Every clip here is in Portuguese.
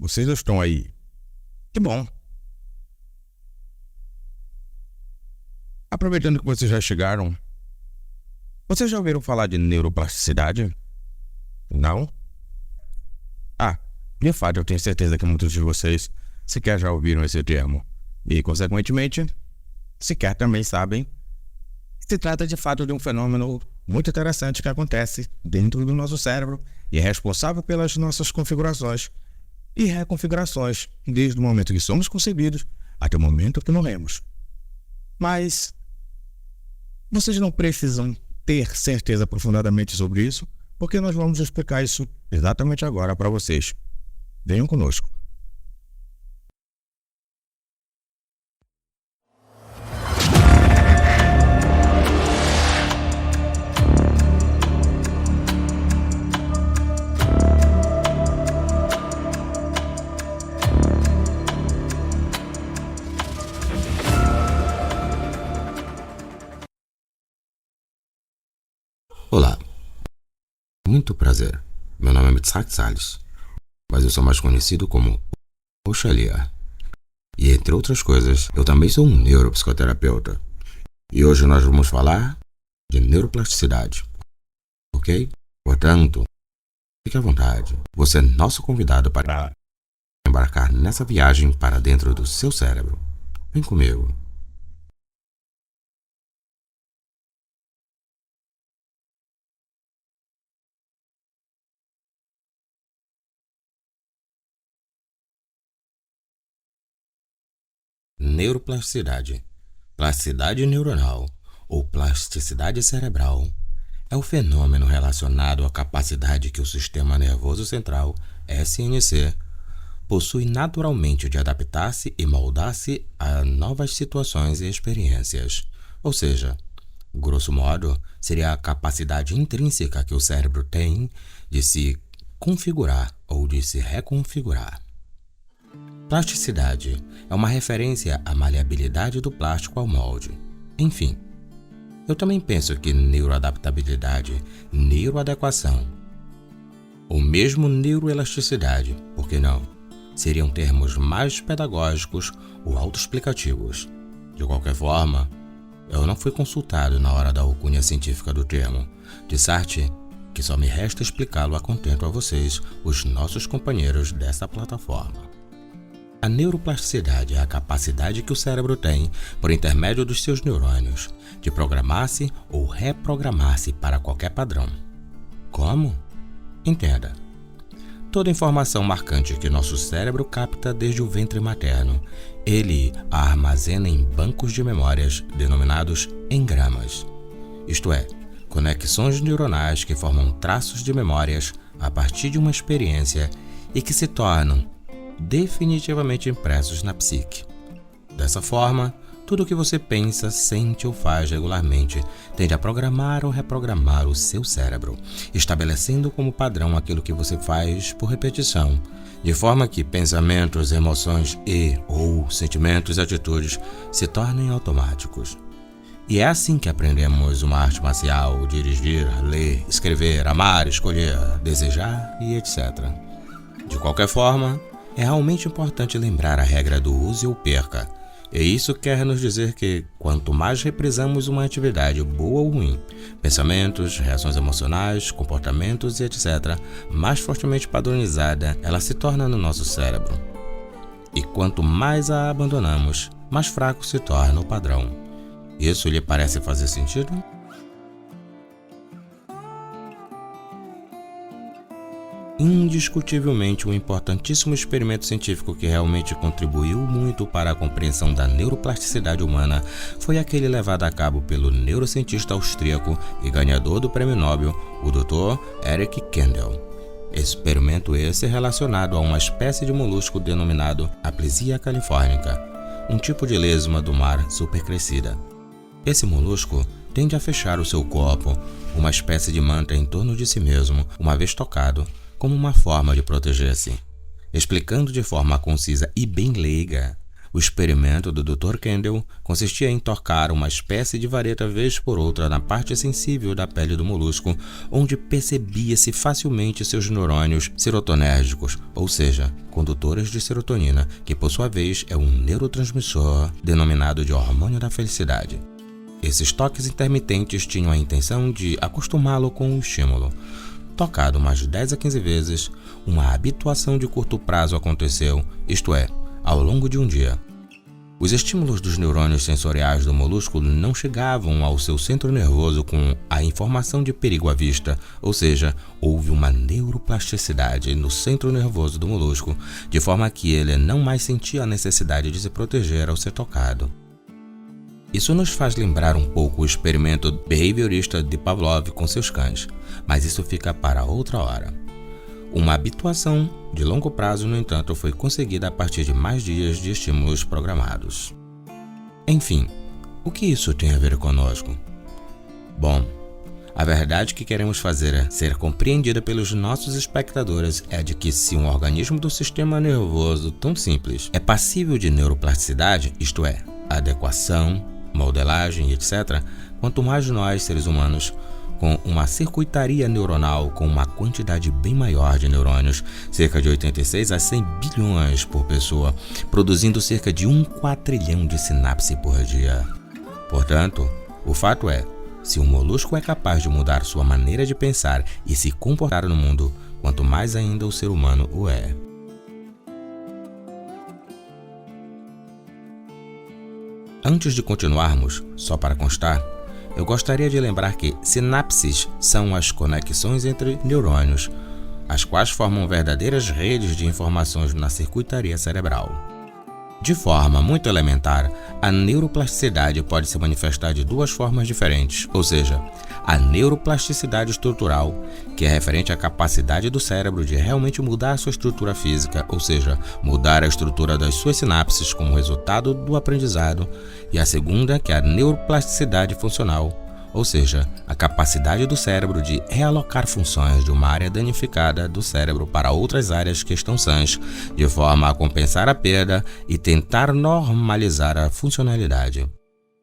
vocês estão aí. Que bom. Aproveitando que vocês já chegaram, vocês já ouviram falar de neuroplasticidade? Não? Ah, de fato eu tenho certeza que muitos de vocês sequer já ouviram esse termo. E, consequentemente, sequer também sabem que se trata de fato de um fenômeno muito interessante que acontece dentro do nosso cérebro e é responsável pelas nossas configurações e reconfigurações desde o momento que somos concebidos até o momento que morremos. Mas vocês não precisam ter certeza aprofundadamente sobre isso, porque nós vamos explicar isso exatamente agora para vocês. Venham conosco. Olá, muito prazer. Meu nome é Mitsak Salles, mas eu sou mais conhecido como Oxalia. E entre outras coisas, eu também sou um neuropsicoterapeuta. E hoje nós vamos falar de neuroplasticidade, ok? Portanto, fique à vontade. Você é nosso convidado para embarcar nessa viagem para dentro do seu cérebro. Vem comigo. Neuroplasticidade, plasticidade neuronal ou plasticidade cerebral é o fenômeno relacionado à capacidade que o sistema nervoso central, SNC, possui naturalmente de adaptar-se e moldar-se a novas situações e experiências. Ou seja, grosso modo, seria a capacidade intrínseca que o cérebro tem de se configurar ou de se reconfigurar. Plasticidade é uma referência à maleabilidade do plástico ao molde. Enfim, eu também penso que neuroadaptabilidade, neuroadequação, ou mesmo neuroelasticidade, por que não, seriam termos mais pedagógicos ou autoexplicativos. De qualquer forma, eu não fui consultado na hora da alcunha científica do termo, de sorte que só me resta explicá-lo a contento a vocês, os nossos companheiros dessa plataforma. A neuroplasticidade é a capacidade que o cérebro tem, por intermédio dos seus neurônios, de programar-se ou reprogramar-se para qualquer padrão. Como? Entenda. Toda informação marcante que nosso cérebro capta desde o ventre materno, ele a armazena em bancos de memórias denominados engramas. Isto é, conexões neuronais que formam traços de memórias a partir de uma experiência e que se tornam definitivamente impressos na psique. Dessa forma, tudo o que você pensa, sente ou faz regularmente tende a programar ou reprogramar o seu cérebro, estabelecendo como padrão aquilo que você faz por repetição, de forma que pensamentos, emoções ou sentimentos e atitudes se tornem automáticos. E é assim que aprendemos uma arte marcial, dirigir, ler, escrever, amar, escolher, desejar e etc. De qualquer forma, é realmente importante lembrar a regra do use ou perca. E isso quer nos dizer que, quanto mais reprisamos uma atividade boa ou ruim, pensamentos, reações emocionais, comportamentos e etc., mais fortemente padronizada ela se torna no nosso cérebro. E quanto mais a abandonamos, mais fraco se torna o padrão. Isso lhe parece fazer sentido? Indiscutivelmente um importantíssimo experimento científico que realmente contribuiu muito para a compreensão da neuroplasticidade humana foi aquele levado a cabo pelo neurocientista austríaco e ganhador do Prêmio Nobel, o Dr. Eric Kandel. Experimento esse relacionado a uma espécie de molusco denominado Aplysia californica, um tipo de lesma do mar supercrescida. Esse molusco tende a fechar o seu corpo, uma espécie de manta em torno de si mesmo, uma vez tocado, como uma forma de proteger-se. Explicando de forma concisa e bem leiga, O experimento do Dr. Kendall consistia em tocar uma espécie de vareta vez por outra na parte sensível da pele do molusco, onde percebia-se facilmente seus neurônios serotonérgicos, ou seja, condutores de serotonina, que por sua vez é um neurotransmissor denominado de hormônio da felicidade. Esses toques intermitentes tinham a intenção de acostumá-lo com o estímulo. Tocado umas 10 a 15 vezes, uma habituação de curto prazo aconteceu, isto é, ao longo de um dia. Os estímulos dos neurônios sensoriais do molusco não chegavam ao seu centro nervoso com a informação de perigo à vista, ou seja, houve uma neuroplasticidade no centro nervoso do molusco, de forma que ele não mais sentia a necessidade de se proteger ao ser tocado. Isso nos faz lembrar um pouco o experimento behaviorista de Pavlov com seus cães, mas isso fica para outra hora. Uma habituação de longo prazo, no entanto, foi conseguida a partir de mais dias de estímulos programados. Enfim, o que isso tem a ver conosco? Bom, a verdade que queremos fazer ser compreendida pelos nossos espectadores é de que se um organismo do sistema nervoso tão simples é passível de neuroplasticidade, isto é, adequação, modelagem, etc., quanto mais nós, seres humanos, com uma circuitaria neuronal com uma quantidade bem maior de neurônios, cerca de 86 a 100 bilhões por pessoa, produzindo cerca de 1 quatrilhão de sinapses por dia. Portanto, o fato é, se um molusco é capaz de mudar sua maneira de pensar e se comportar no mundo, quanto mais ainda o ser humano o é. Antes de continuarmos, só para constar, eu gostaria de lembrar que sinapses são as conexões entre neurônios, as quais formam verdadeiras redes de informações na circuitaria cerebral. De forma muito elementar, a neuroplasticidade pode se manifestar de duas formas diferentes, ou seja, a neuroplasticidade estrutural, que é referente à capacidade do cérebro de realmente mudar a sua estrutura física, ou seja, mudar a estrutura das suas sinapses como resultado do aprendizado, e a segunda, que é a neuroplasticidade funcional, ou seja, a capacidade do cérebro de realocar funções de uma área danificada do cérebro para outras áreas que estão sãs, de forma a compensar a perda e tentar normalizar a funcionalidade.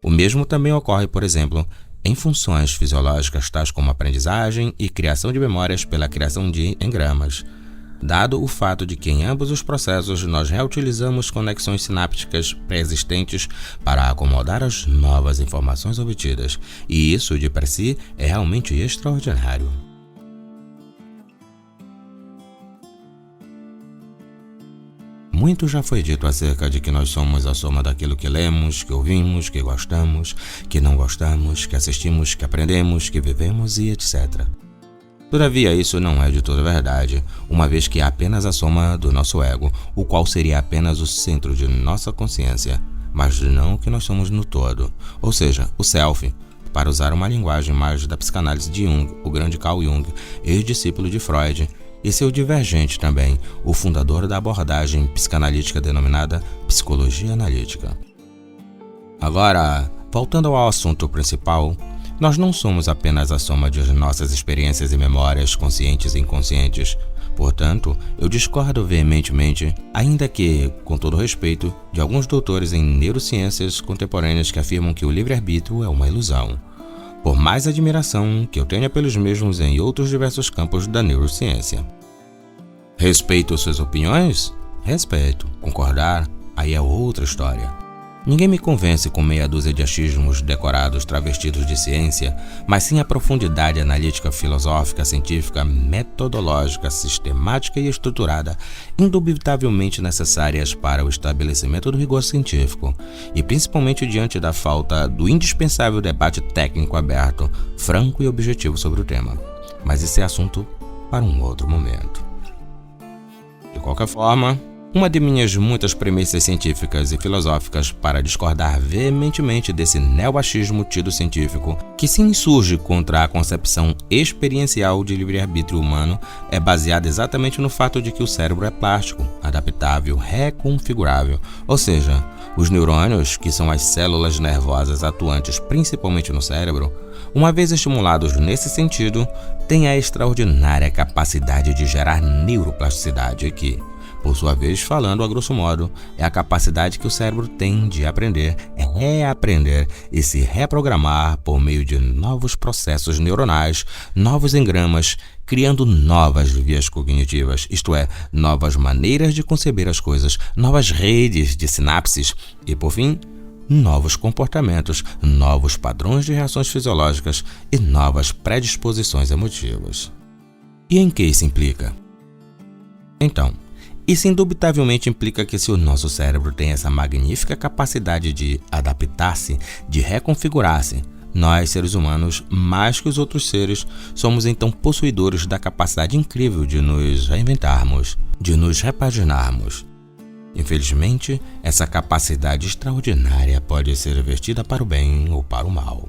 O mesmo também ocorre, por exemplo, em funções fisiológicas tais como aprendizagem e criação de memórias pela criação de engramas. Dado o fato de que em ambos os processos nós reutilizamos conexões sinápticas pré-existentes para acomodar as novas informações obtidas, e isso de per si é realmente extraordinário. Muito já foi dito acerca de que nós somos a soma daquilo que lemos, que ouvimos, que gostamos, que não gostamos, que assistimos, que aprendemos, que vivemos e etc. Todavia, isso não é de toda verdade, uma vez que é apenas a soma do nosso ego, o qual seria apenas o centro de nossa consciência, mas não o que nós somos no todo, ou seja, o self, para usar uma linguagem mais da psicanálise de Jung, o grande Carl Jung, ex-discípulo de Freud, e seu divergente também, o fundador da abordagem psicanalítica denominada psicologia analítica. Agora, voltando ao assunto principal, nós não somos apenas a soma de nossas experiências e memórias conscientes e inconscientes. Portanto, eu discordo veementemente, ainda que, com todo respeito, de alguns doutores em neurociências contemporâneas que afirmam que o livre-arbítrio é uma ilusão. Por mais admiração que eu tenha pelos mesmos em outros diversos campos da neurociência. Respeito suas opiniões? Respeito. Concordar? Aí é outra história. Ninguém me convence com meia dúzia de achismos decorados travestidos de ciência, mas sim a profundidade analítica, filosófica, científica, metodológica, sistemática e estruturada, indubitavelmente necessárias para o estabelecimento do rigor científico, e principalmente diante da falta do indispensável debate técnico aberto, franco e objetivo sobre o tema. Mas esse é assunto para um outro momento. De qualquer forma, uma de minhas muitas premissas científicas e filosóficas para discordar veementemente desse neoachismo tido científico que se insurge contra a concepção experiencial de livre-arbítrio humano é baseada exatamente no fato de que o cérebro é plástico, adaptável, reconfigurável, ou seja, os neurônios, que são as células nervosas atuantes principalmente no cérebro, uma vez estimulados nesse sentido, têm a extraordinária capacidade de gerar neuroplasticidade que, por sua vez, falando a grosso modo, é a capacidade que o cérebro tem de aprender, reaprender e se reprogramar por meio de novos processos neuronais, novos engramas, criando novas vias cognitivas, isto é, novas maneiras de conceber as coisas, novas redes de sinapses e, por fim, novos comportamentos, novos padrões de reações fisiológicas e novas predisposições emotivas. E em que isso implica? Então, isso indubitavelmente implica que se o nosso cérebro tem essa magnífica capacidade de adaptar-se, de reconfigurar-se, nós, seres humanos, mais que os outros seres, somos então possuidores da capacidade incrível de nos reinventarmos, de nos repaginarmos. Infelizmente, essa capacidade extraordinária pode ser revertida para o bem ou para o mal.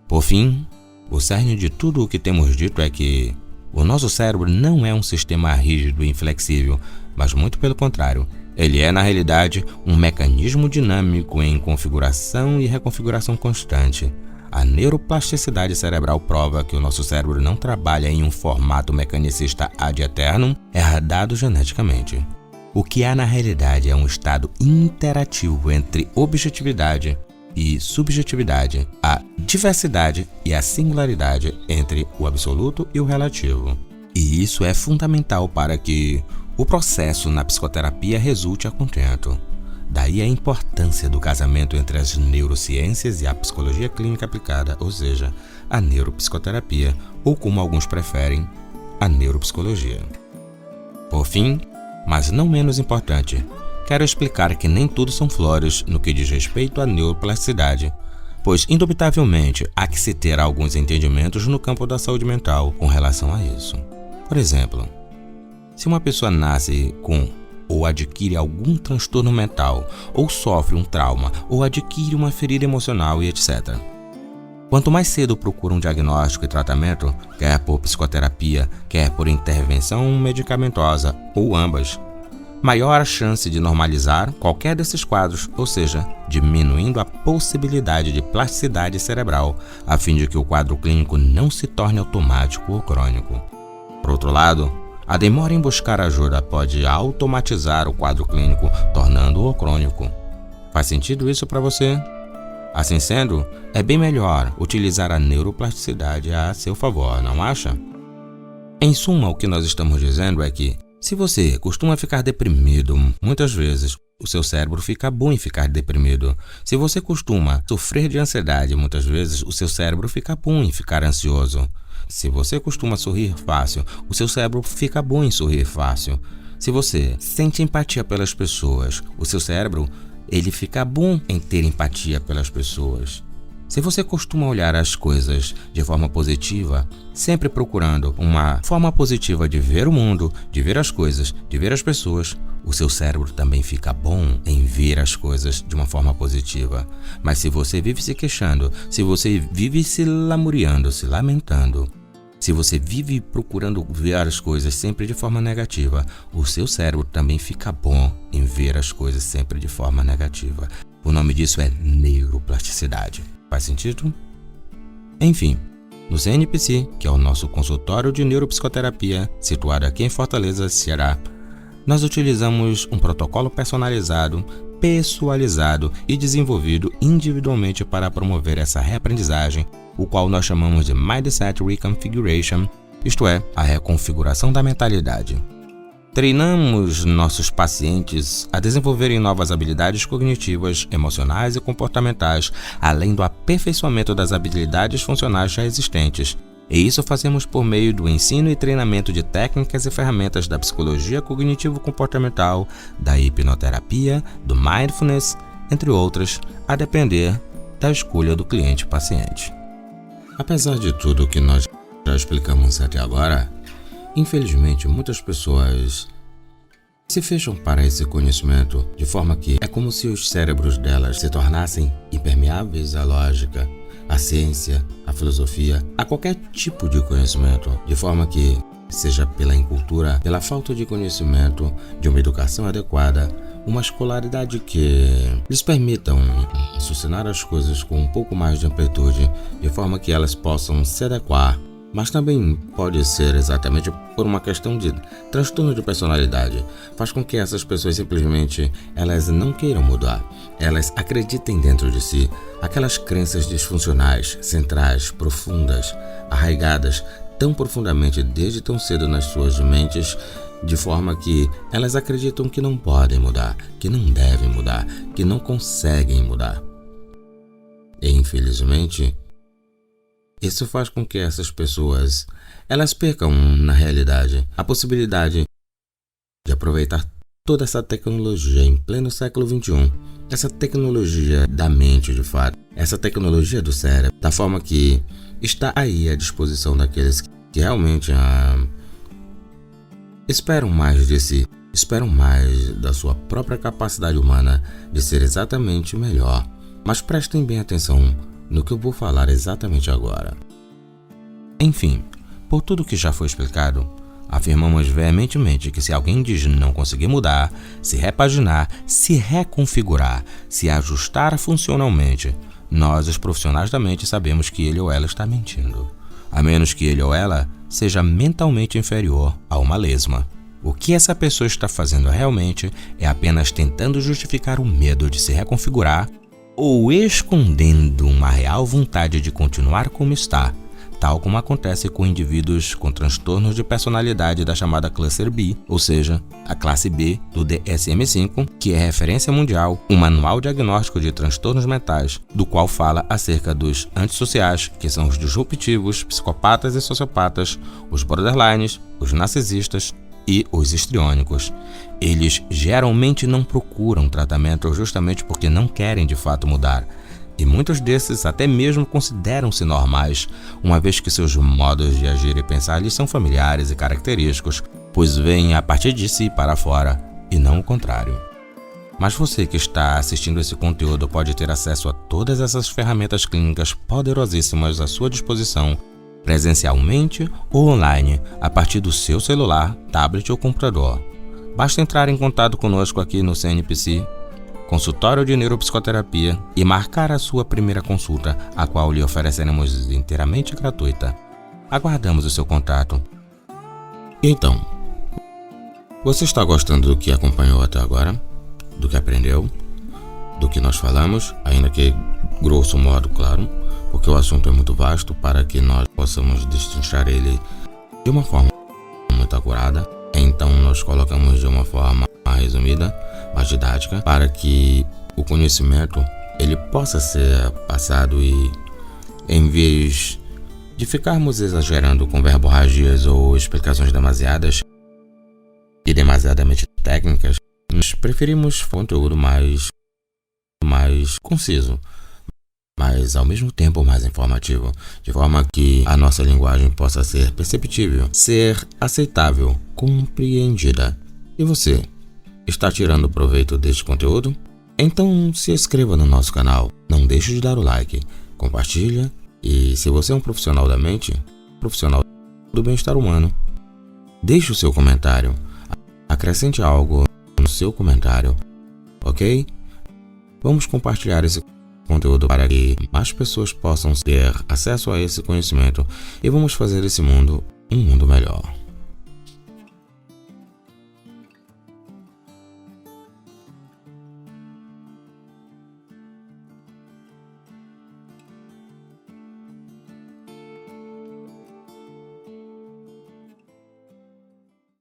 Por fim, o cerne de tudo o que temos dito é que o nosso cérebro não é um sistema rígido e inflexível, mas muito pelo contrário, ele é, na realidade, um mecanismo dinâmico em configuração e reconfiguração constante. A neuroplasticidade cerebral prova que o nosso cérebro não trabalha em um formato mecanicista ad eternum, herdado geneticamente. O que há na realidade é um estado interativo entre objetividade e subjetividade, a diversidade e a singularidade entre o absoluto e o relativo. E isso é fundamental para que o processo na psicoterapia resulte a contento. Daí a importância do casamento entre as neurociências e a psicologia clínica aplicada, ou seja, a neuropsicoterapia, ou como alguns preferem, a neuropsicologia. Por fim, mas não menos importante, quero explicar que nem tudo são flores no que diz respeito à neuroplasticidade, pois indubitavelmente há que se ter alguns entendimentos no campo da saúde mental com relação a isso. Por exemplo, se uma pessoa nasce com ou adquire algum transtorno mental, ou sofre um trauma, ou adquire uma ferida emocional e etc. Quanto mais cedo procura um diagnóstico e tratamento, quer por psicoterapia, quer por intervenção medicamentosa ou ambas, maior a chance de normalizar qualquer desses quadros, ou seja, diminuindo a possibilidade de plasticidade cerebral, a fim de que o quadro clínico não se torne automático ou crônico. Por outro lado, a demora em buscar ajuda pode automatizar o quadro clínico, tornando-o crônico. Faz sentido isso para você? Assim sendo, é bem melhor utilizar a neuroplasticidade a seu favor, não acha? Em suma, o que nós estamos dizendo é que, se você costuma ficar deprimido, muitas vezes o seu cérebro fica bom em ficar deprimido. Se você costuma sofrer de ansiedade, muitas vezes o seu cérebro fica bom em ficar ansioso. Se você costuma sorrir fácil, o seu cérebro fica bom em sorrir fácil. Se você sente empatia pelas pessoas, o seu cérebro ele fica bom em ter empatia pelas pessoas. Se você costuma olhar as coisas de forma positiva, sempre procurando uma forma positiva de ver o mundo, de ver as coisas, de ver as pessoas, o seu cérebro também fica bom em ver as coisas de uma forma positiva. Mas se você vive se queixando, se você vive se lamuriando, se lamentando, se você vive procurando ver as coisas sempre de forma negativa, o seu cérebro também fica bom em ver as coisas sempre de forma negativa. O nome disso é neuroplasticidade. Faz sentido? Enfim, no CNPC, que é o nosso consultório de neuropsicoterapia, situado aqui em Fortaleza, Ceará, nós utilizamos um protocolo personalizado, pessoalizado e desenvolvido individualmente para promover essa reaprendizagem, o qual nós chamamos de Mindset Reconfiguration, isto é, a reconfiguração da mentalidade. Treinamos nossos pacientes a desenvolverem novas habilidades cognitivas, emocionais e comportamentais, além do aperfeiçoamento das habilidades funcionais já existentes. E isso fazemos por meio do ensino e treinamento de técnicas e ferramentas da psicologia cognitivo-comportamental, da hipnoterapia, do mindfulness, entre outras, a depender da escolha do cliente-paciente. Apesar de tudo o que nós já explicamos até agora, infelizmente, muitas pessoas se fecham para esse conhecimento de forma que é como se os cérebros delas se tornassem impermeáveis à lógica, à ciência, à filosofia, a qualquer tipo de conhecimento, de forma que, seja pela incultura, pela falta de conhecimento, de uma educação adequada, uma escolaridade que lhes permitam raciocinar as coisas com um pouco mais de amplitude, de forma que elas possam se adequar Mas também pode ser exatamente por uma questão de transtorno de personalidade. Faz com que essas pessoas simplesmente elas não queiram mudar. Elas acreditem dentro de si aquelas crenças disfuncionais, centrais, profundas, arraigadas tão profundamente desde tão cedo nas suas mentes, de forma que elas acreditam que não podem mudar, que não devem mudar, que não conseguem mudar. E infelizmente, isso faz com que essas pessoas elas percam, na realidade, a possibilidade de aproveitar toda essa tecnologia em pleno século XXI, essa tecnologia da mente de fato, essa tecnologia do cérebro, da forma que está aí à disposição daqueles que realmente esperam mais de si, esperam mais da sua própria capacidade humana de ser exatamente melhor. Mas prestem bem atenção no que eu vou falar exatamente agora. Enfim, por tudo que já foi explicado, afirmamos veementemente que se alguém diz não conseguir mudar, se repaginar, se reconfigurar, se ajustar funcionalmente, nós, os profissionais da mente, sabemos que ele ou ela está mentindo, a menos que ele ou ela seja mentalmente inferior a uma lesma. O que essa pessoa está fazendo realmente é apenas tentando justificar o medo de se reconfigurar ou escondendo uma real vontade de continuar como está, tal como acontece com indivíduos com transtornos de personalidade da chamada Cluster B, ou seja, a classe B do DSM-5, que é referência mundial, um manual diagnóstico de transtornos mentais, do qual fala acerca dos antissociais, que são os disruptivos, psicopatas e sociopatas, os borderlines, os narcisistas e os histriônicos. Eles geralmente não procuram tratamento justamente porque não querem de fato mudar. E muitos desses até mesmo consideram-se normais, uma vez que seus modos de agir e pensar lhes são familiares e característicos, pois vêm a partir de si para fora, e não o contrário. Mas você que está assistindo esse conteúdo pode ter acesso a todas essas ferramentas clínicas poderosíssimas à sua disposição, presencialmente ou online, a partir do seu celular, tablet ou computador. Basta entrar em contato conosco aqui no CNPC, Consultório de Neuropsicoterapia, e marcar a sua primeira consulta, a qual lhe ofereceremos inteiramente gratuita. Aguardamos o seu contato. Então, você está gostando do que acompanhou até agora? Do que aprendeu? Do que nós falamos? Ainda que grosso modo, claro, porque o assunto é muito vasto para que nós possamos destrinchar ele de uma forma muito acurada. Então nós colocamos de uma forma mais resumida, mais didática, para que o conhecimento ele possa ser passado e, em vez de ficarmos exagerando com verborragias ou explicações demasiadas e demasiadamente técnicas, nós preferimos conteúdo mais conciso, mas ao mesmo tempo mais informativo, de forma que a nossa linguagem possa ser perceptível, ser aceitável, compreendida. E você, está tirando proveito deste conteúdo? Então se inscreva no nosso canal, não deixe de dar o like, compartilha e se você é um profissional da mente, profissional do bem-estar humano, deixe o seu comentário, acrescente algo no seu comentário, ok? Vamos compartilhar esse conteúdo para que mais pessoas possam ter acesso a esse conhecimento e vamos fazer esse mundo um mundo melhor.